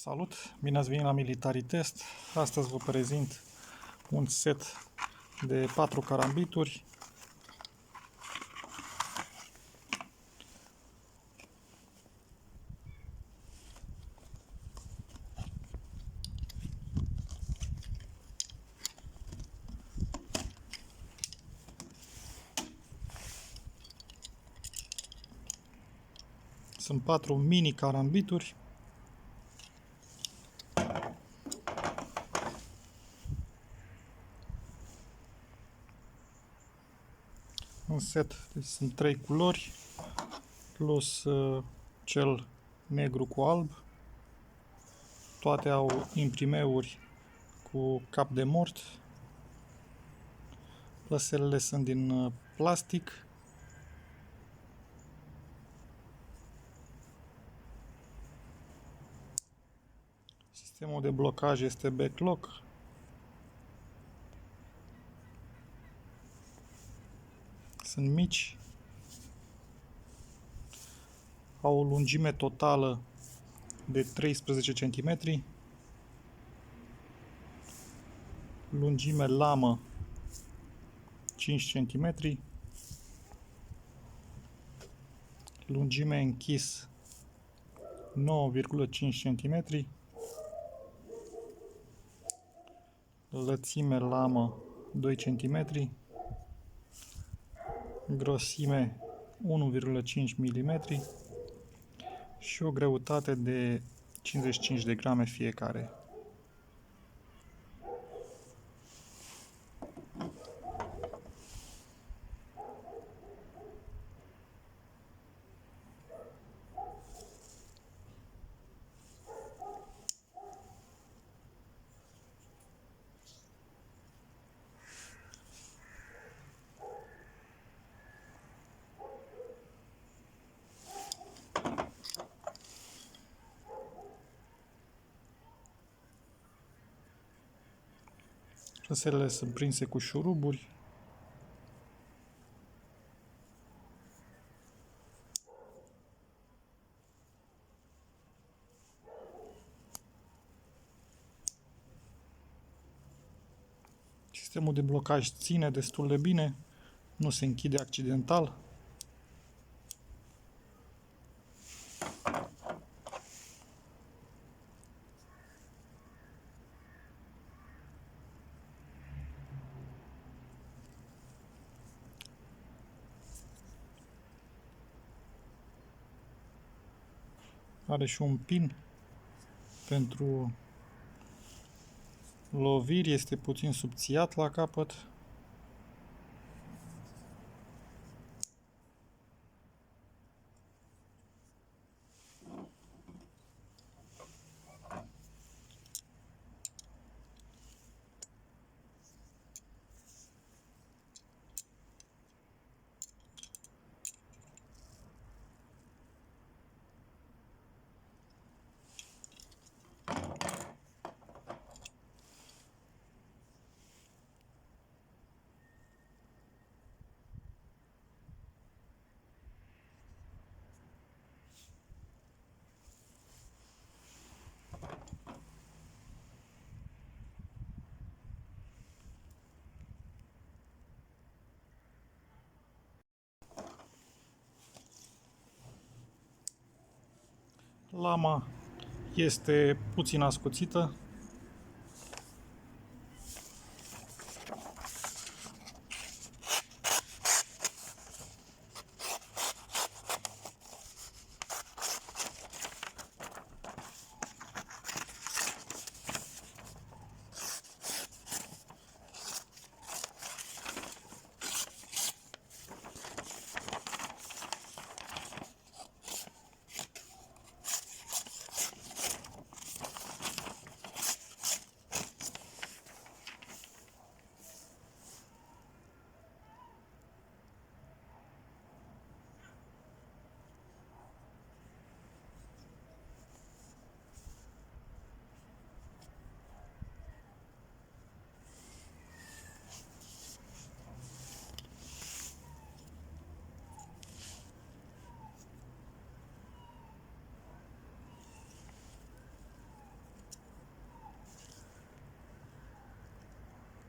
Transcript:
Salut! Bine ați venit la Military Test. Astăzi vă prezint un set de 4 carambituri. Sunt 4 mini carambituri. În set sunt 3 culori plus cel negru cu alb. Toate au imprimeuri cu cap de mort. Plăselele sunt din plastic. Sistemul de blocaj este backlock. Sunt mici. Au o lungime totală de 13 cm. Lungime lamă 5 cm. Lungime închis 9,5 cm. Lățime lamă 2 cm. Grosime 1,5 mm și o greutate de 55 de grame fiecare. Șoselele sunt prinse cu șuruburi. Sistemul de blocaj ține destul de bine, nu se închide accidental. Are și un pin pentru loviri, este puțin subțiat la capăt. Lama este puțin ascuțită.